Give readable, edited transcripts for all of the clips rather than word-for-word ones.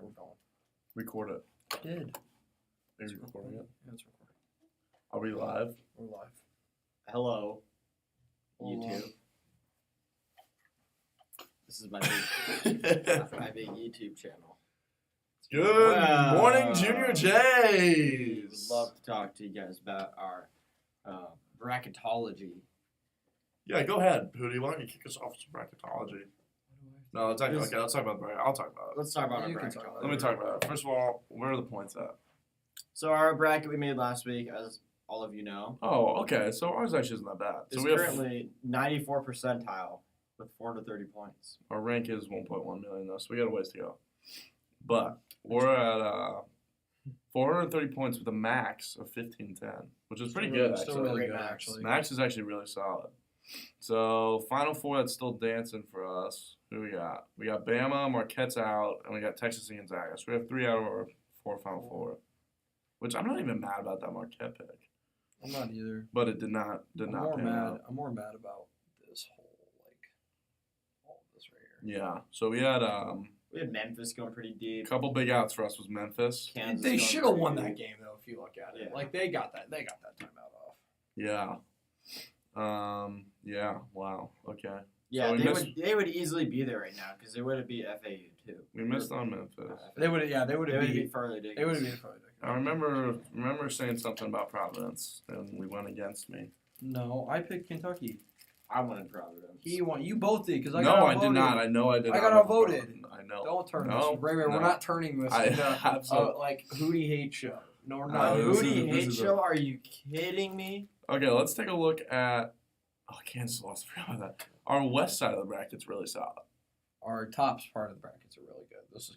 we're going. Record it. I did. Are you recording it? Yeah, it's recording. Are we live? We're live. Hello, Hello. YouTube. This is my big YouTube channel. Good Wow. morning, Junior We Jays. would love to talk to you guys about our bracketology. Yeah, go ahead, Pootie. Why don't you kick us off with some bracketology? No, let's talk about bracket. I'll talk about it. Let's talk about Yeah, our you can talk bracketology. about Let me talk about it. First of all, where are the points at? So our bracket we made last week, as all of you know, Oh, okay. So ours actually isn't that bad. is So we have currently 94 percentile with 430 points. our rank is 1.1 million though, so we got a ways to go. But we're at 430 points with a max of 1510, which is pretty good. Still Actually. really Great good, max. actually. Max is actually really solid. So Final Four that's still dancing for us. Who we got? We got Bama, Marquette's out, and we got Texas and Gonzaga. So we have 3 out of our 4 Final Four, which I'm not even mad about that Marquette pick, I'm not either. but it did not pan out. I'm more mad about this whole all of this right here. Yeah. So we had Memphis going pretty a deep. couple big outs for us was Memphis. Kansas They going should have pretty won deep. that game though. If you look at it, Yeah. like they got that timeout off. Yeah. Yeah. Wow. Okay. Yeah, So we missed- they would easily be there right now because they would have beat FAU too. We missed on Memphis. They would have They would have beat. beat Farley Dickens. They would have been probably. I remember saying something about Providence, and we went against me. No, I picked Kentucky. I wanted Providence. He won. You both did because I No, got I outvoted. did not. I know I did. I not got outvoted. I know. Don't turn No, this. Ray, no. we're not turning this into Absolutely. like Hootie Hate Show. No, we're No, not. this is- Hootie this Hate is a- Show? Are you kidding me? Okay, let's take a look at. Oh, Kansas lost. I forgot about that. Our west side of the bracket's really solid. Our tops part of the brackets are really good. This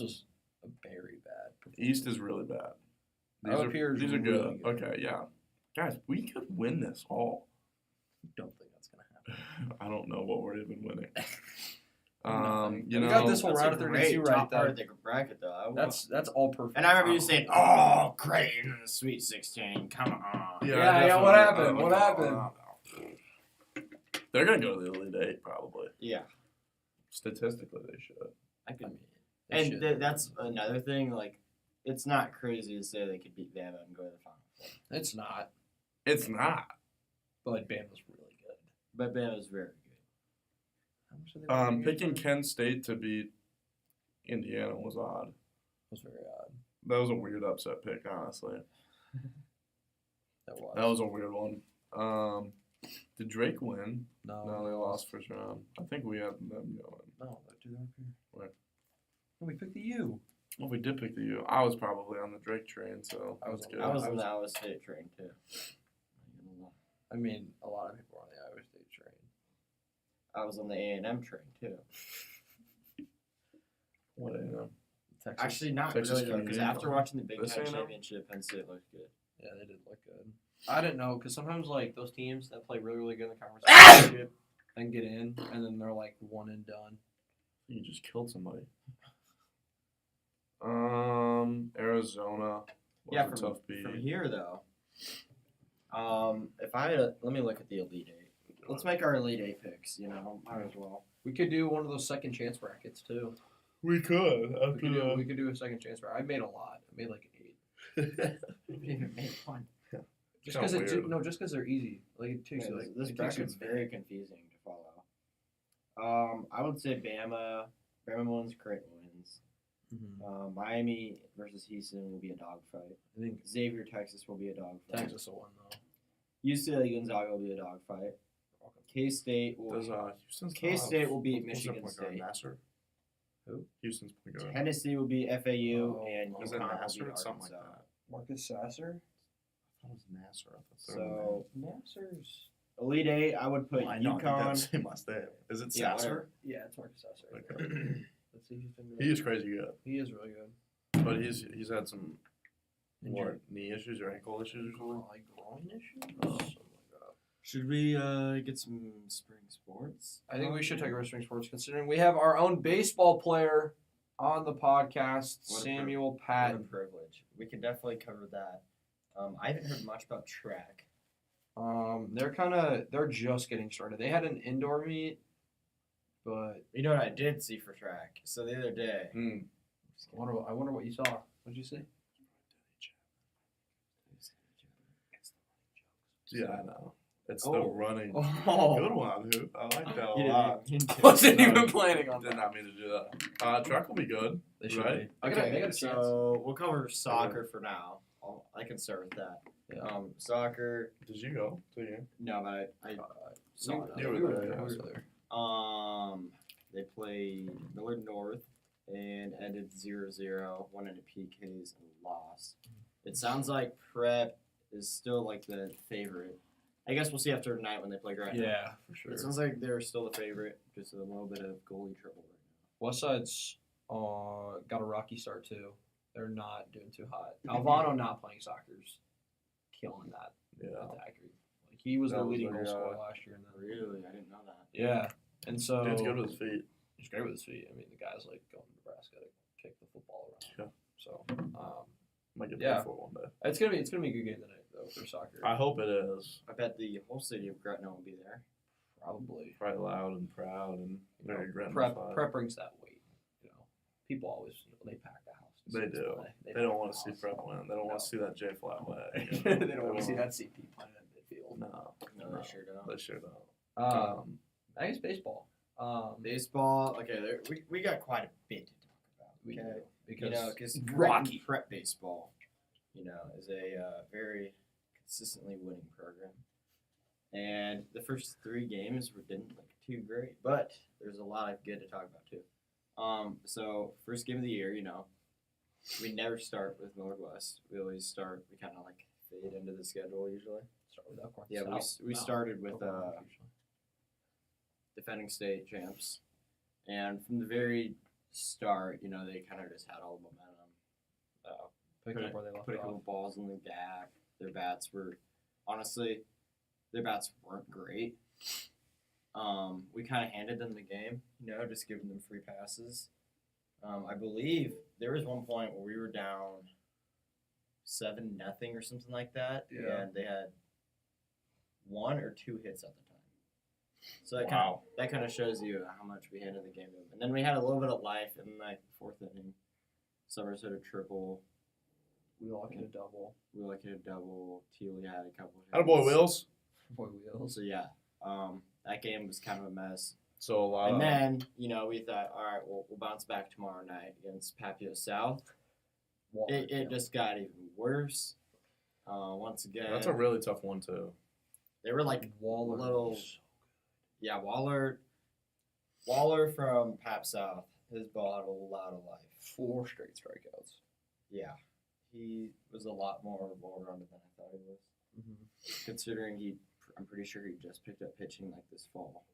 was a very bad. East is really bad. Our up here is these are really good. good. Okay, yeah. Guys, we could win this all. I don't think that's gonna happen. I don't know what we're even winning. Nothing. You We know, got this one That's right a at 32 great right top part there. of the bracket, though. That's all perfect. And I remember you saying, "Oh, Creighton in the Sweet 16. Come on." Yeah, what happened? What happened? They're gonna go to the Elite Eight probably. Yeah. Statistically, they should. I could. I mean, they And should. that's another thing. Like, it's not crazy to say they could beat Bama and go to the Final Four. It's not, It's not. but Bama's really good. But Bama's very good. How much did they win against Picking them? Kent State to beat Indiana was odd. was very odd. That was a weird upset pick, honestly. That was. That was a weird one. Did Drake win? no, No, they lost first round. I think we had them going. No, they're up here. Where? No, we picked the U. Well, we did pick the U. I was probably on the Drake train, so I was that's on- good. I was on the Iowa State train too. I mean, a lot of people are on the Iowa State train. I was on the A&M train too. What do you know? Texas. Actually, not Texas really though, because Community after watching the Big This Ten A&M? championship, Penn State looked good. Yeah, they did look good. I didn't know because sometimes like those teams that play really, really good in the conference championship and get in, and then they're like one and done. You just killed somebody. Arizona was Yeah, a tough beat. From here though, if I let me look at the Elite Eight. Let's make our Elite Eight picks. You know, might as well. We could do one of those second chance brackets too. We could We could do a second chance bracket. I made a lot. I made like 8. We even made one. Just Kinda because weird. just because they're easy. Like it takes you like This it takes you bracket's a minute. very confusing to follow. I would say Bama wins, Creighton wins. Mhm. Miami versus Houston will be a dogfight. I think Xavier, Texas will be a dogfight. Texas will win though. UCLA Gonzaga will be a dogfight. K-State will. Does Houston's K-State will beat what's their Michigan point guard, State. Nasser? Who? Houston's point guard. Tennessee will be FAU, Oh, and Is it UConn will Nasser beat or something like Arkansas. that? Marcus Sasser. I thought it was Nasser. I thought So Nassers. Elite Eight, I would put I know, I think UConn. that's him last name. Is it Yeah, Sasser? Yeah, it's Marcus Sasser. Okay. Let's see if he's been He is crazy good, He is really good. but he's had some Injury. knee issues or ankle issues or something. Like groin issues. Oh. Something like that. Should we get some spring sports? I think we should take our spring sports, considering we have our own baseball player on the podcast, What a Samuel What a Patton. privilege. We could definitely cover that. I haven't heard much about track. They're just getting started. They had an indoor meet, but You know what I did see for track? So the other day, I wonder what you saw. What did you see? Yeah, I know. It's Oh. the running. Oh. Good one, Hoop. I like that a You lot. didn't Wasn't No, even planning on Did that. not mean to do that. Track will be good. They should Right? be. They got a chance. So we'll cover soccer for now. I can start with that. Yeah. Soccer. Did you go? Did you? No, but I saw it. you We were were there, there. yeah. We were there. They played Millard North and ended 0-0, won into PKs and lost. It sounds like Prep is still like the favorite. I guess we'll see after tonight when they play Gretna. Yeah, for sure. It sounds like they're still the favorite, just a little bit of goalie trouble right Westside's got a rocky start too. They're not doing too hot. Alvano not playing soccer's killing that Yeah. attacker. Like he was That the was leading their, goal scorer last year. And now. then, Really? I didn't know that. yeah, and so Dude's good with his feet. he's great with his feet. I mean, the guy's like going to Nebraska to kick the football around. Yeah. So Might get Yeah. paid for it one day. it's gonna be a good game tonight though for soccer. I hope it is. I bet the whole city of Gretna will be there. Probably. Probably loud and proud and You know, very prep gratified. brings that weight. You know, people always they pack the house. to They see us do. play. They pack don't the want to see house. Prep win. They don't want No. to see that J flat way. they don't want to see that CP playing in midfield. No, No, they sure don't. they sure don't. I guess baseball. Baseball. Okay, we got quite a bit to talk about. We Okay. do, Because because Rocky Prep baseball, is a very consistently winning program. And the first 3 games didn't look too great, but there's a lot of good to talk about too. So first game of the year, we never start with Millard West. We always start. We kind of like fade into the schedule usually. start with Elkhorn Yeah, South. we No. started with Elkhorn usually. defending state champs, and from the very start, they kind of just had all the momentum. Pick up where they left Put a couple off. balls in the gap. Their bats weren't great. We kind of handed them the game, just giving them free passes. I believe there was one point where we were down 7-0 or something like that, Yeah. and they had 1 or 2 hits at the time. So that kind of shows you how much we handed the game to them. And then we had a little bit of life in the 4th inning. Summers hit a triple. Wheelock hit a double. Wheelock hit a double. Tealy had a couple hits. Attaboy Wheels. Boy Wheels. So yeah, that game was kind of a mess. So a lot And of then we thought, all right, we'll bounce back tomorrow night against Papio South. It just got even worse. Once again, that's a really tough one too. they were like Waller. little. Yeah, Waller from Pap South. His ball had a lot of life. 4 straight strikeouts. Yeah, he was a lot more well-rounded than I thought he was. Considering I'm pretty sure he just picked up pitching like this fall.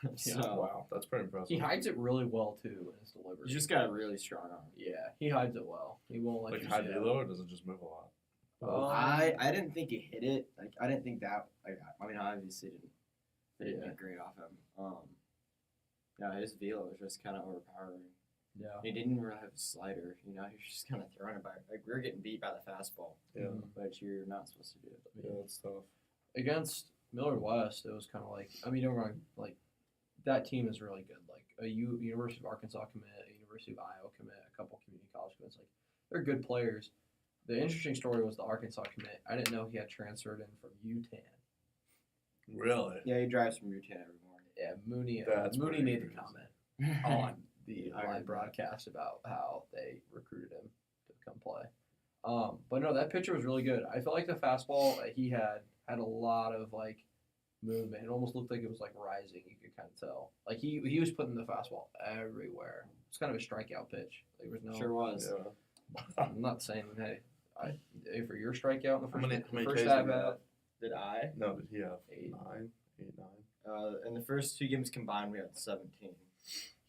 Yeah. So Wow, that's pretty impressive. He hides it really well too in his delivery. you just got a really strong arm. Yeah, he hides it well. He won't let like you high see it. velo, or does it just move a lot? I didn't think he hit it. Like I didn't think that. I obviously didn't Yeah. get great off him. Yeah, his velo was just kind of overpowering. Yeah. He didn't really have a slider. He was just kind of throwing it back. Like we were getting beat by the fastball, Yeah, but you're not supposed to do it. yeah, that's tough. Against Millard West, it was kind of like, I mean, don't get me wrong, like, that team is really good. Like, a University of Arkansas commit, a University of Iowa commit, a couple community college commits. Like, they're good players. The interesting story was the Arkansas commit. I didn't know he had transferred in from UTAN. Really? Yeah, he drives from Utah every morning. Yeah, Mooney That's Mooney pretty made the crazy. comment on the I heard live that. broadcast about how they recruited him to come play. But no, that pitcher was really good. I felt like the fastball that he had a lot of like movement. It almost looked like it was like rising. You could kind of tell. Like he was putting the fastball everywhere. It's kind of a strikeout pitch. Like, there was no. Sure was. Yeah. I'm not saying hey, for your strikeout in the How many first Ks at did he bat. have? Did I? No, did he have 8. 9? 8, 9? In the first 2 games combined, we had 17.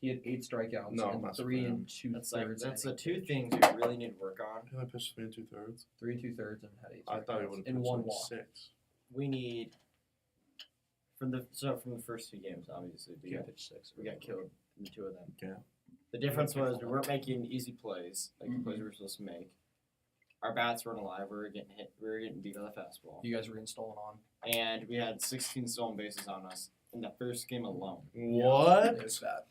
He had 8 strikeouts No, and that's 3 for him. and 2 That's like thirds. that's the inning 2 pitch. things we really need to work on. He only pitched 3 and 2/3. 3 and 2 thirds and had 8 I thought he strikeouts would have in pitched one like walk. 6. We need from the first 2 games, obviously He pitched 6. we got killed in 2 of them. Yeah. The difference was we weren't making easy plays like the plays we were supposed to make. Our bats weren't alive. We were getting hit. We were getting beat by the fastball, You guys were getting stolen on. and we had 16 stolen bases on us in the first game alone. What? It was bad.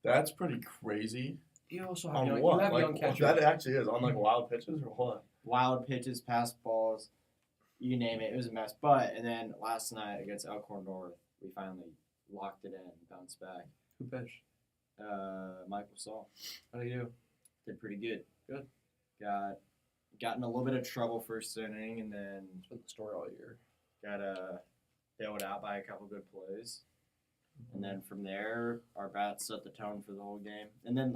That's pretty crazy. You also have On young, what? you have Like, young what catchers. that actually is on like wild pitches or what? Wild pitches, pass balls, you name it. It was a mess. But and then last night against Elkhorn North, we finally locked it in and bounced back. Who pitched? Michael Saul How do you do? did pretty good. Good. Got in a little bit of trouble first inning, and then It's been the story all year. got bailed out by a couple good plays. And then from there, our bats set the tone for the whole game. And then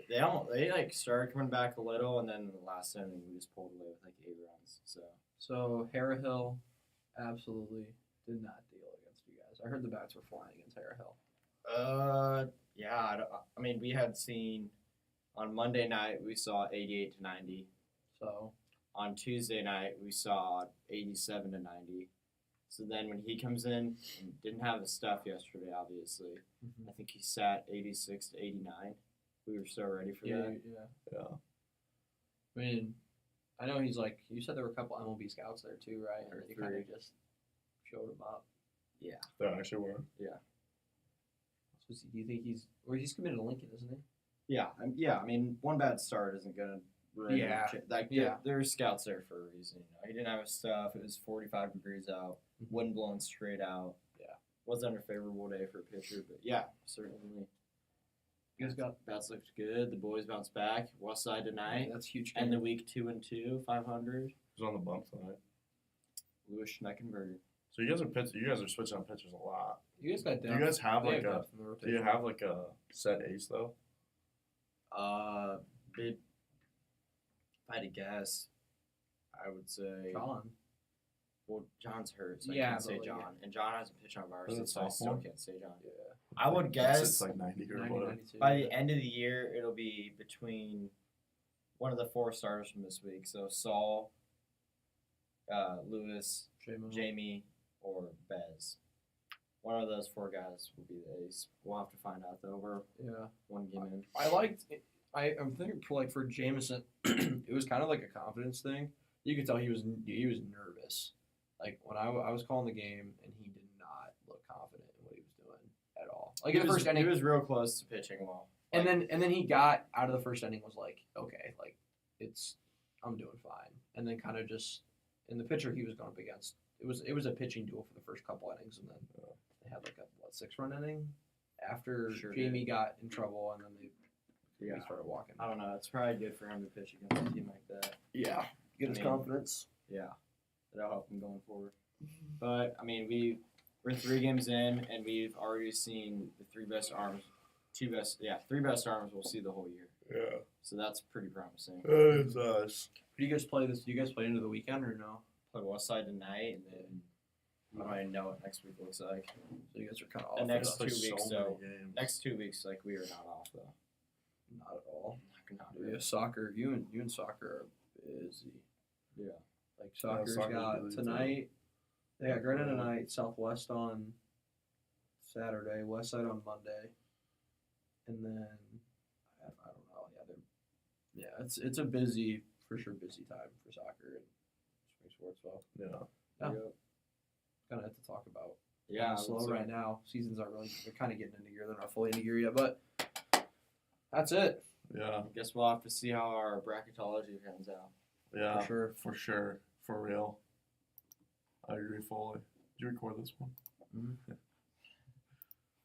they started coming back a little, and then in the last inning we just pulled away with like 8 runs. So Harrahill absolutely did not deal against you guys. I heard the bats were flying against Harrahill. Yeah. I mean, we had seen on Monday night we saw 88 to 90. So On Tuesday night we saw 87 to 90. So then when he comes in and didn't have the stuff yesterday, obviously. I think he sat 86 to 89. We were so ready for that. Yeah. I mean, I know he's like you said there were a couple MLB scouts there too, right? Or And they kind three. of just showed him up. They actually were. So do you think he's committed to Lincoln, isn't he? Yeah. I mean, one bad start isn't gonna. Yeah. There's scouts there for a reason. He didn't have his stuff. It was 45 degrees out. Wind blowing straight out. Yeah. Wasn't a favorable day for a pitcher, but yeah, certainly. You guys got Bats looked good. The boys bounced back. West Side tonight. that's huge. And the week 2-2, 500. Who's on the bump tonight? Louis Schneckenberger. So you guys are switching on pitchers a lot. you guys got Do depth. you guys have They like a? depth in the Do rotation. you have like a set ace though? If I had to guess, I would say. John? Well, John's hurt, so I Yeah, can't say but, John. like, And John hasn't pitched on varsity, Is it so I still sophomore? can't say John. Yeah. I would It's guess like 90 or 90, whatever. 92. by the end of the year, it'll be between one of the 4 starters from this week. So Saul, Lewis, J-Mo. Jamie, or Bez. One of those 4 guys will be the ace. We'll have to find out though. We're Yeah. one game in. I'm thinking for like for Jameson, it was kind of like a confidence thing. You could tell he was nervous. Like when I was calling the game and he did not look confident in what he was doing at all. Like in the first inning, he was real close to pitching well. and then he got out of the first inning was like, okay, like I'm doing fine. And then kind of just in the pitcher he was going up against, it was a pitching duel for the first couple innings, and then they had like a 6-run inning after Sure Jamie did. got in trouble, and then they started walking. I don't know. It's probably good for him to pitch against a team like that. Yeah, get his I mean, confidence. Yeah, that'll help him going forward. But I mean, we're 3 games in, and we've already seen the 3 best arms. 3 best arms we'll see the whole year. Yeah, So that's pretty promising. that is us. Do you guys play this? Do you guys play into the weekend or no? Play West Side tonight, and then I don't even know what next week looks like. So you guys are kind of off. The next it. two weeks, so Next 2 weeks, like we are not off though. Not at all. Not Yeah, really. soccer. You and soccer are busy. Yeah. Like soccer's soccer's got busy, too. tonight. They got Grenada tonight. Southwest on Saturday. West Side on Monday. And then I don't know. Yeah, it's a busy time for soccer and spring sports. So Yeah. Yeah. Yep. kind of have to talk about. Yeah. Kinda slow right now. Seasons aren't really. They're kind of getting into gear. They're not fully into gear yet, but that's it. Yeah. I guess we'll have to see how our bracketology pans out. Yeah. For sure. For sure. For real. I agree fully. Did you record this one? Mhm.